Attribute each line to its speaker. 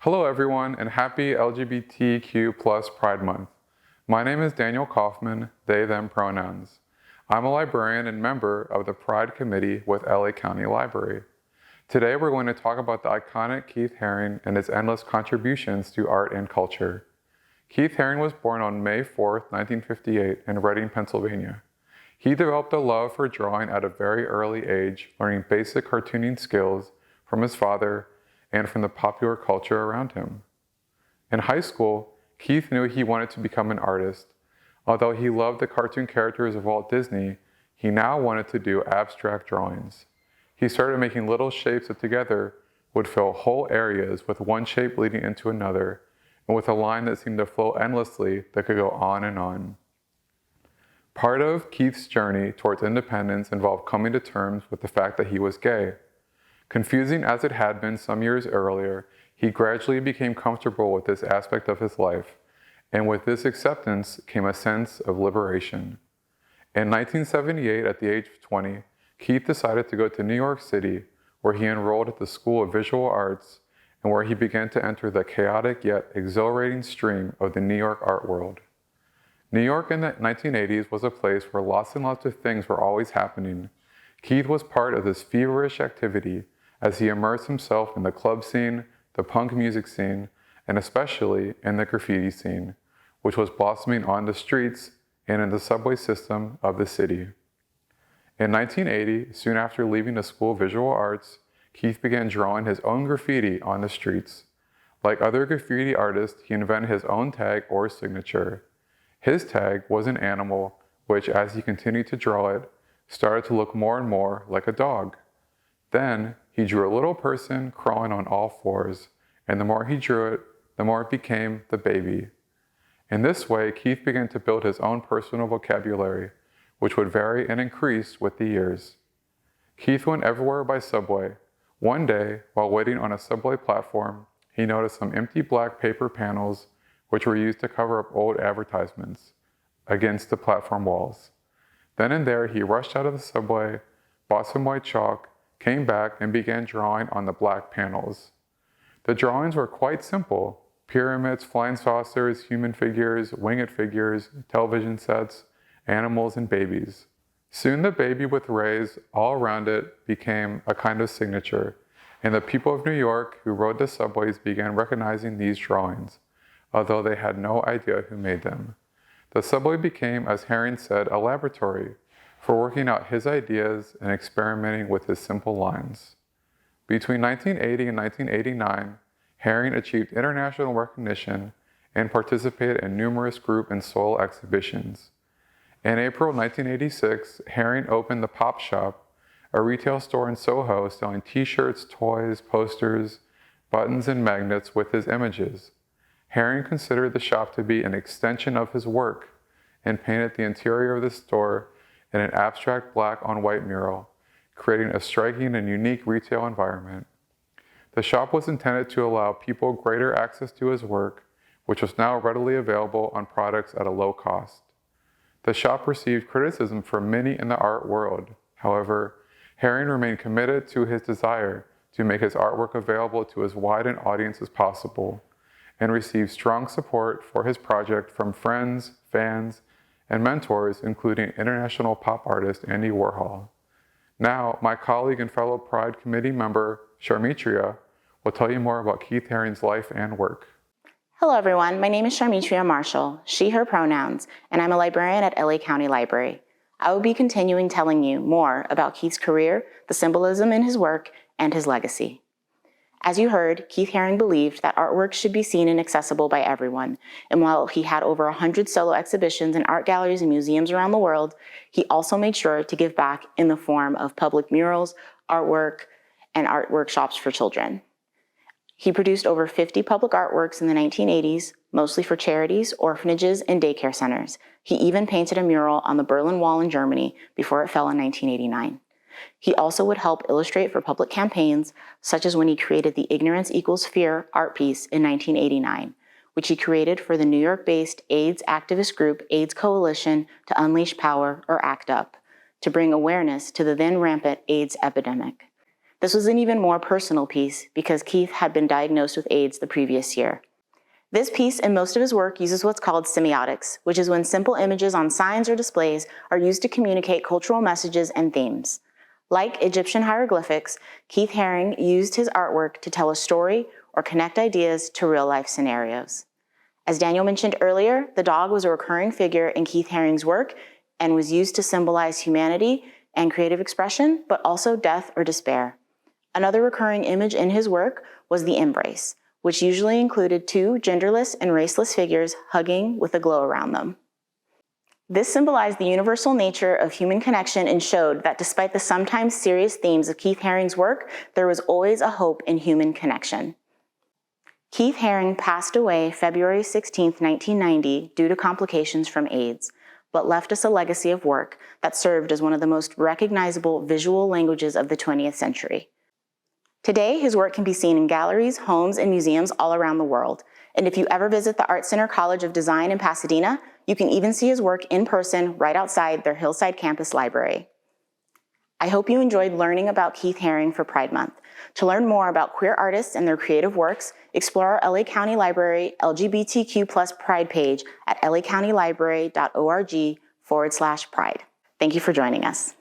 Speaker 1: Hello everyone, and happy LGBTQ+ Pride Month. My name is Daniel Kaufman, they, them pronouns. I'm a librarian and member of the Pride Committee with LA County Library. Today we're going to talk about the iconic Keith Haring and his endless contributions to art and culture. Keith Haring was born on May 4, 1958 in Reading, Pennsylvania. He developed a love for drawing at a very early age, learning basic cartooning skills from his father and from the popular culture around him. In high school, Keith knew he wanted to become an artist. Although he loved the cartoon characters of Walt Disney, he now wanted to do abstract drawings. He started making little shapes that together would fill whole areas with one shape leading into another, and with a line that seemed to flow endlessly that could go on and on. Part of Keith's journey towards independence involved coming to terms with the fact that he was gay. Confusing as it had been some years earlier, he gradually became comfortable with this aspect of his life, and with this acceptance came a sense of liberation. In 1978, at the age of 20, Keith decided to go to New York City, where he enrolled at the School of Visual Arts, and where he began to enter the chaotic yet exhilarating stream of the New York art world. New York in the 1980s was a place where lots and lots of things were always happening. Keith was part of this feverish activity as he immersed himself in the club scene, the punk music scene, and especially in the graffiti scene, which was blossoming on the streets and in the subway system of the city. In 1980, soon after leaving the School of Visual Arts, Keith began drawing his own graffiti on the streets. Like other graffiti artists, he invented his own tag or signature. His tag was an animal, which, as he continued to draw it, started to look more and more like a dog. Then, he drew a little person crawling on all fours, and the more he drew it, the more it became the baby. In this way, Keith began to build his own personal vocabulary, which would vary and increase with the years. Keith went everywhere by subway. One day, while waiting on a subway platform, he noticed some empty black paper panels which were used to cover up old advertisements against the platform walls. Then and there, he rushed out of the subway, bought some white chalk, came back, and began drawing on the black panels. The drawings were quite simple: pyramids, flying saucers, human figures, winged figures, television sets, animals, and babies. Soon the baby with rays all around it became a kind of signature, and the people of New York who rode the subways began recognizing these drawings, although they had no idea who made them. The subway became, as Haring said, a laboratory for working out his ideas and experimenting with his simple lines. Between 1980 and 1989, Haring achieved international recognition and participated in numerous group and solo exhibitions. In April 1986, Haring opened the Pop Shop, a retail store in Soho selling t-shirts, toys, posters, buttons, and magnets with his images. Haring considered the shop to be an extension of his work and painted the interior of the store in an abstract black on white mural, creating a striking and unique retail environment. The shop was intended to allow people greater access to his work, which was now readily available on products at a low cost. The shop received criticism from many in the art world. However, Haring remained committed to his desire to make his artwork available to as wide an audience as possible, and received strong support for his project from friends, fans, and mentors, including international pop artist Andy Warhol. Now, my colleague and fellow Pride Committee member, Sharmitria, will tell you more about Keith Haring's life and work.
Speaker 2: Hello everyone, my name is Sharmitria Marshall, she, her pronouns, and I'm a librarian at LA County Library. I will be continuing telling you more about Keith's career, the symbolism in his work, and his legacy. As you heard, Keith Haring believed that artwork should be seen and accessible by everyone, and while he had over 100 solo exhibitions in art galleries and museums around the world, he also made sure to give back in the form of public murals, artwork, and art workshops for children. He produced over 50 public artworks in the 1980s, mostly for charities, orphanages, and daycare centers. He even painted a mural on the Berlin Wall in Germany before it fell in 1989. He also would help illustrate for public campaigns, such as when he created the Ignorance Equals Fear art piece in 1989, which he created for the New York-based AIDS activist group AIDS Coalition to Unleash Power, or ACT UP, to bring awareness to the then rampant AIDS epidemic. This was an even more personal piece because Keith had been diagnosed with AIDS the previous year. This piece and most of his work uses what's called semiotics, which is when simple images on signs or displays are used to communicate cultural messages and themes. Like Egyptian hieroglyphics, Keith Haring used his artwork to tell a story or connect ideas to real-life scenarios. As Daniel mentioned earlier, the dog was a recurring figure in Keith Haring's work and was used to symbolize humanity and creative expression, but also death or despair. Another recurring image in his work was the embrace, which usually included two genderless and raceless figures hugging with a glow around them. This symbolized the universal nature of human connection and showed that despite the sometimes serious themes of Keith Haring's work, there was always a hope in human connection. Keith Haring passed away February 16, 1990, due to complications from AIDS, but left us a legacy of work that served as one of the most recognizable visual languages of the 20th century. Today, his work can be seen in galleries, homes, and museums all around the world. And if you ever visit the Art Center College of Design in Pasadena, you can even see his work in person right outside their Hillside campus library. I hope you enjoyed learning about Keith Haring for Pride Month. To learn more about queer artists and their creative works, explore our LA County Library LGBTQ+Pride page at lacountylibrary.org/pride. Thank you for joining us.